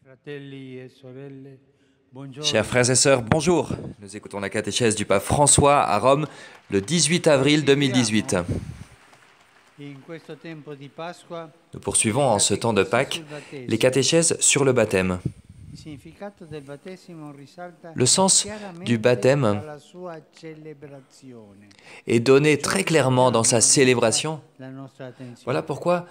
Fratelli e sorelle, Chers buongiorno. frères et sœurs, bonjour. Nous écoutons la catéchèse du pape François à Rome le 18 avril 2018. In questo tempo di Pasqua Nous le poursuivons en ce temps de catechesi Pâques sul les battesimo. catéchèses sur le baptême. Il significato del battesimo risalta Le sens du chiaramente baptême dalla sua celebrazione. est donné Perciò très clairement dans sa rivolgiamo a essa célébration. la nostra Voilà attenzione. pourquoi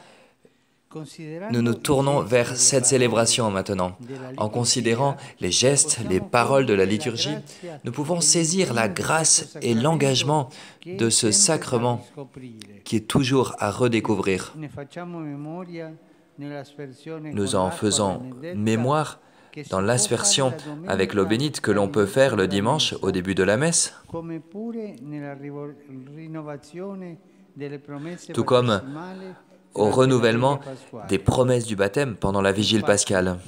nous nous Considerando i tournons gesti vers e le cette parole célébration maintenant. della En considérant liturgia, les gestes, les possiamo paroles de la cogliere la liturgie, grazia nous pouvons e saisir la l'impegno di questo grâce et sacramento l'engagement che de è ce sempre da sacrement riscoprire. qui est toujours à redécouvrir. Ne facciamo memoria nell'aspersione Nous con en l'acqua faisons benedetta mémoire che dans si può fare l'aspersion la avec l'eau domenica bénite que l'on peut all'inizio faire le della dimanche au messa, début de la messe, come pure nella rinnovazione delle promesse tout comme battesimali au durante la veglia renouvellement des pasquale. promesses du baptême pendant la vigile Infatti, pascale.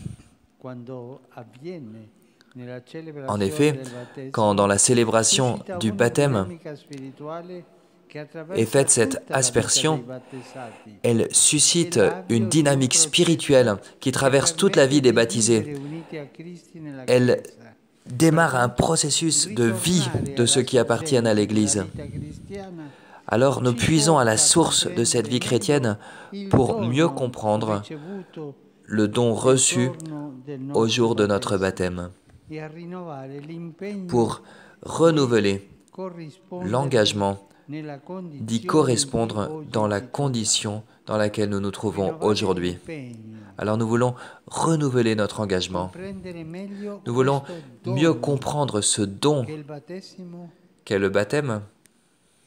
quando avviene nella En celebrazione effet, del quand dans battesimo, la célébration suscita du una baptême dinamica spirituale che est attraversa faite cette tutta la vita aspersion, dei battezzati. elle È suscite une l'avvio di un dynamique spirituelle processo qui che traverse toute la vie permette des di baptisés. vivere uniti a Cristo nella Elle Chiesa. démarre un Pertanto, processus de vie ritornare de ceux alla qui appartiennent à sorgente della l'Église. vita cristiana Alors nous ci puisons à la porta a source de cette comprendere vie chrétienne meglio il pour mieux dono comprendre ricevuto le don nel reçu giorno del au nostro jour de notre battesimo baptême, e a rinnovare l'impegno pour di renouveler corrispondervi l'engagement nella d'y condizione in cui correspondre oggi dans la ci condition dans laquelle nous nous trouvons troviamo. Rinnovare aujourd'hui. l'impegno, Alors nous voulons renouveler notre engagement. comprendere meglio Nous voulons questo mieux dono comprendre ce don che il battesimo qu'est le baptême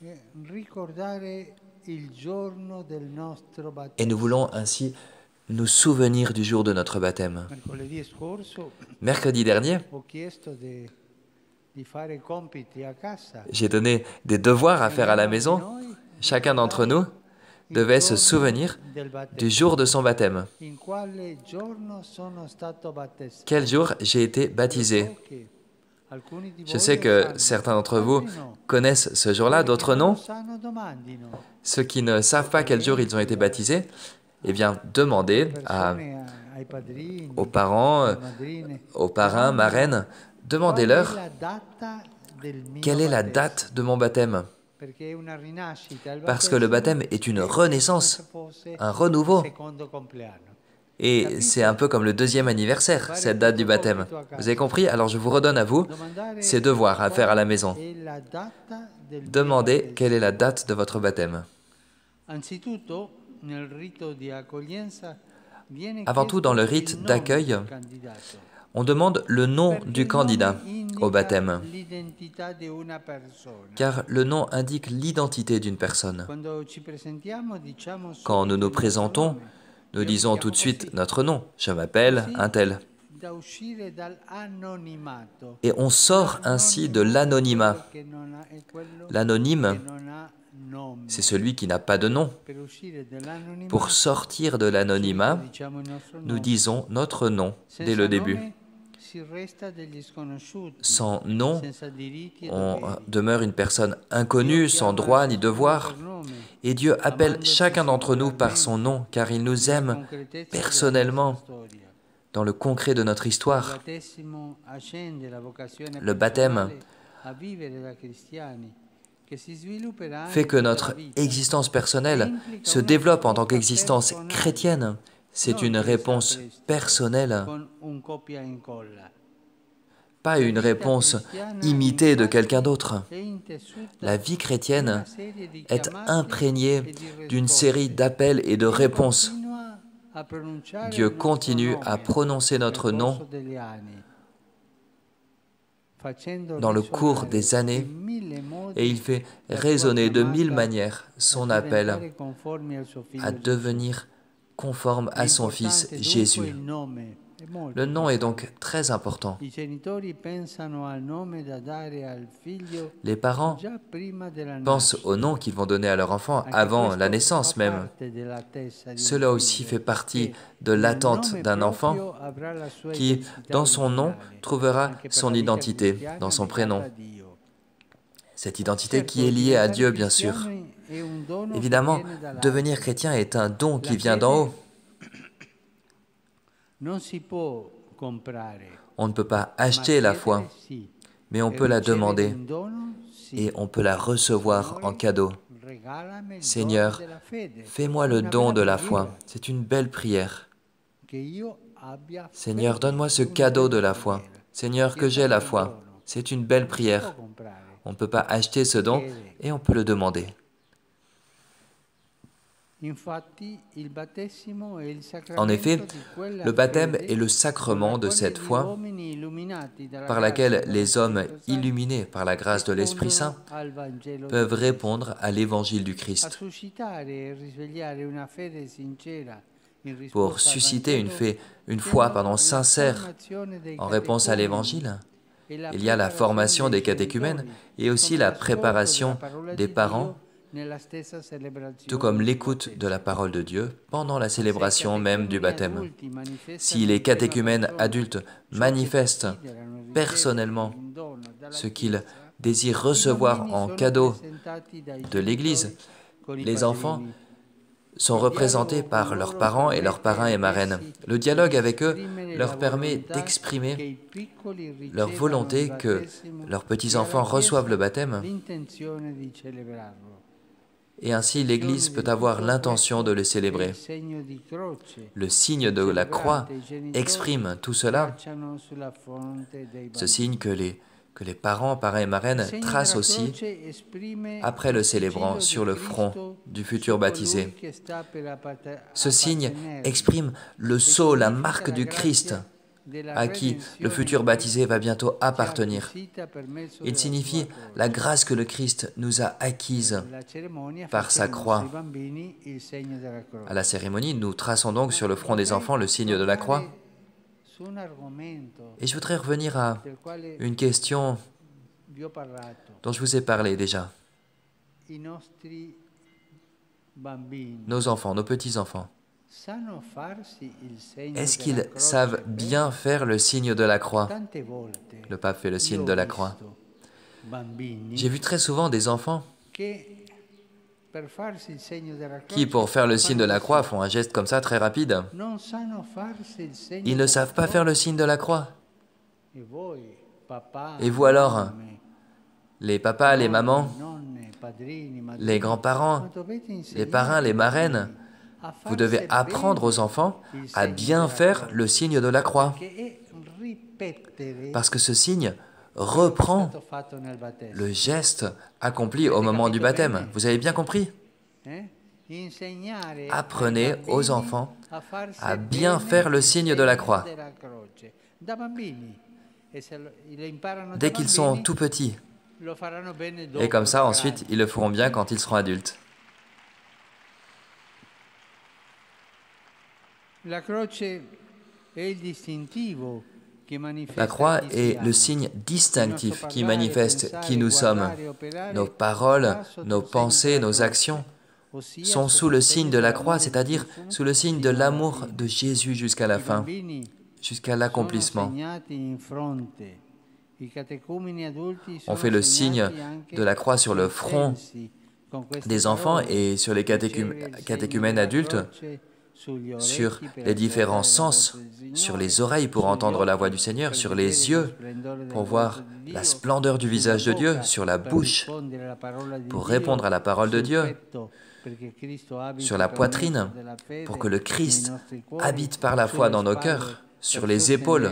e ricordare il giorno del nostro et battesimo. nous voulons ainsi nous souvenir du jour de notre baptême. Mercoledì scorso Mercredi dernier, ho chiesto di fare i compiti a casa. j'ai donné des devoirs à faire à la Ognuno di maison. noi Chacun d'entre nous il devait se giorno souvenir del du battesimo. jour de son baptême. In quale giorno sono stato battezzato? Quel jour j'ai été Lo baptisé. so che alcuni di Je voi sais lo que sanno, certains d'entre vous altri no. connaissent ce jour-là, Quelli che d'autres non lo non. sanno, domandino. Ceux qui ne savent pas quel jour ils ont été baptisés, eh bien, demandez Persone, ai padrini, aux parents, alle madrine, aux parrains, domandino marraines, qual è demandez-leur la data del mio quelle est la battesimo. date de mon baptême. Perché è una rinascita, il Parce que le battesimo baptême est une è renaissance, come se fosse un il renouveau. secondo compleanno. Et c'est un peu comme le deuxième anniversaire, cette date du baptême. Vous avez compris? Alors je vous redonne à vous Domandare ces devoirs à faire à la maison. qual è la data del mio Demandez quelle est battesimo. la date de votre baptême. Anzitutto, nel rito di accoglienza viene Avant tout, dans le chiesto il rite nome d'accueil, del candidato, on demande le nom perché du il candidat nome au indica baptême, l'identità di una persona. car le nom indique l'identité d'une personne. Quando ci presentiamo diciamo Quand nous subito nous il nostro présentons, nome. nous Io mi disons chiamo tout de suite così. notre nom. Je m'appelle Così un tel. da uscire dall'anonimato. Et on sort ainsi de l'anonymat. Quello che non ha- è quello che L'anonyme, non ha nome. c'est celui qui n'a pas de nom. Per uscire dall'anonimato, Pour sortir de subito l'anonymat, diciamo il nostro nous nome. disons notre nom dès Senza le début. nome si resta degli sconosciuti, Sans nom, senza diritti e on doveri. demeure une personne Dio inconnue, sans chiama droit ni ciascuno devoir. per nome, Et Dieu appelle amandoci chacun d'entre nous par son nom, car il nous nella aime concretezza della personnellement nostra storia. dans le concret de notre Il histoire. battesimo accende la vocazione Le baptême personale a vivere da cristiani, che si svilupperà fait que in tutta notre la vita. existence personnelle se développe en tant qu'existence chrétienne. C'est une réponse personnelle, Con un copia e incolla. pas une réponse imitée de quelqu'un d'autre. È intessuta La vie di chrétienne una serie di est chiamati imprégnée e di d'une risposte. série d'appels et de Dio réponses. continua a pronunciare Dieu il nostro continue à nome prononcer notre nel corso nom degli anni, facendo dans le cours risuonare des années in mille modi et il fait la sua résonner de chiamata mille manières son a appel diventare conformi al suo figlio à Gesù. devenir conforme à son Fils L'importante dunque Jésus. il nome, è molto Le nom est importante. donc très important. I genitori pensano al nome da dare al figlio Les parents già prima della pensent nascita. au nom qu'ils vont donner à leur enfant Anche avant questo la naissance fa même. parte dell'attesa di un Cela aussi figlio, fait partie che de nel l'attente nome d'un enfant proprio avrà la sua qui, identità dans son nom, originale, trouvera anche per son la vita identité cristiana dans son legata prénom. a Dio. Cette identité Certo, qui est liée à diventare Dieu, bien sûr. cristiano è un dono che Évidemment, viene dall'alto. devenir chrétien est un don qui La vient d'en haut. fede non si può On ne peut pas acheter la foi, mais on peut la demander et on peut la recevoir en cadeau. Seigneur, fais-moi le don de la foi. C'est une belle prière. Seigneur, donne-moi ce cadeau de la foi. Seigneur, que j'ai la foi. C'est une belle prière. On ne peut pas acheter ce don et on peut le demander. En effet, le baptême est le sacrement de cette foi par laquelle les hommes illuminés par la grâce de l'Esprit Saint peuvent répondre à l'évangile du Christ. Pour susciter une foi sincère en réponse à l'évangile, il y a la formation des catéchumènes et aussi la préparation des parents, tout comme l'écoute de la parole de Dieu pendant la célébration même du baptême. Si les catéchumènes adultes manifestent personnellement ce qu'ils désirent recevoir en cadeau de l'Église, les enfants sont représentés par leurs parents et leurs parrains et marraines. Le dialogue avec eux leur permet d'exprimer leur volonté que leurs petits-enfants reçoivent le baptême. Et ainsi, l'Église peut avoir l'intention de le célébrer. Le signe de la croix exprime tout cela, ce signe que les parents, parrains et marraines tracent aussi après le célébrant sur le front du futur baptisé. Ce signe exprime le sceau, la marque du Christ, à qui le futur baptisé va bientôt appartenir. Il signifie la grâce que le Christ nous a acquise par sa croix. À la cérémonie, nous traçons donc sur le front des enfants le signe de la croix. Et je voudrais revenir à une question dont je vous ai parlé déjà. Nos enfants, nos petits-enfants, est-ce qu'ils savent bien faire le signe de la croix? Le pape fait le signe de la croix. J'ai vu très souvent des enfants qui, pour faire le signe de la croix, font un geste comme ça, très rapide. Ils ne savent pas faire le signe de la croix. Et vous alors, les papas, les mamans, les grands-parents, les parrains, les marraines, vous devez apprendre aux enfants à bien faire le signe de la croix. Parce que ce signe reprend le geste accompli au moment du baptême. Vous avez bien compris? Apprenez aux enfants à bien faire le signe de la croix. Dès qu'ils sont tout petits. Et comme ça, ensuite, ils le feront bien quand ils seront adultes. La croix est le signe distinctif qui manifeste qui nous sommes. Nos paroles, nos pensées, nos actions sont sous le signe de la croix, c'est-à-dire sous le signe de l'amour de Jésus jusqu'à la fin, jusqu'à l'accomplissement. On fait le signe de la croix sur le front des enfants et sur les catéchumènes adultes, sur les différents sens, sur les oreilles pour entendre la voix du Seigneur, sur les yeux pour voir la splendeur du visage de Dieu, sur la bouche pour répondre à la parole de Dieu, sur la poitrine pour que le Christ habite par la foi dans nos cœurs, sur les épaules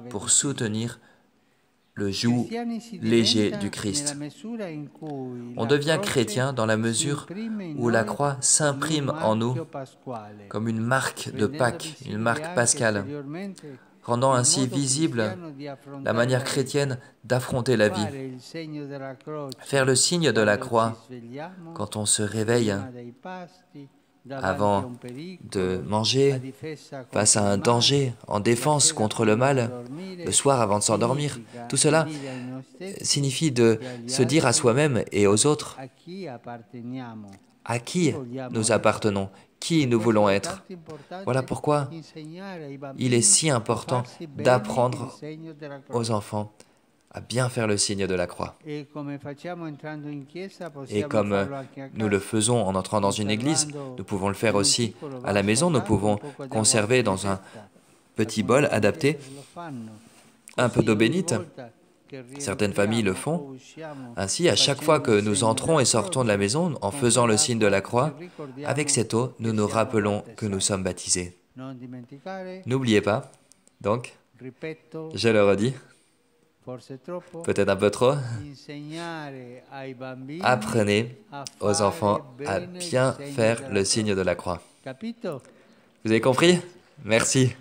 pour soutenir le joug léger du Christ. On devient chrétien dans la mesure où la croix s'imprime en nous comme une marque de Pâques, une marque pascale, rendant ainsi visible la manière chrétienne d'affronter la vie. Faire le signe de la croix quand on se réveille, avant de manger, face à un danger, en défense contre le mal, le soir avant de s'endormir. Tout cela signifie de se dire à soi-même et aux autres à qui nous appartenons, qui nous voulons être. Voilà pourquoi il est si important d'apprendre aux enfants à bien faire le signe de la croix. Et comme nous le faisons en entrant dans une église, nous pouvons le faire aussi à la maison. Nous pouvons conserver dans petit bol adapté, un peu d'eau bénite. Certaines familles le font. Ainsi, à chaque fois que nous entrons et sortons de la maison en faisant le signe de la croix, avec cette eau, nous nous rappelons que nous sommes baptisés. N'oubliez pas, donc, je le redis, peut-être un peu trop, apprenez aux enfants à bien faire le signe de la croix. Vous avez compris? Merci.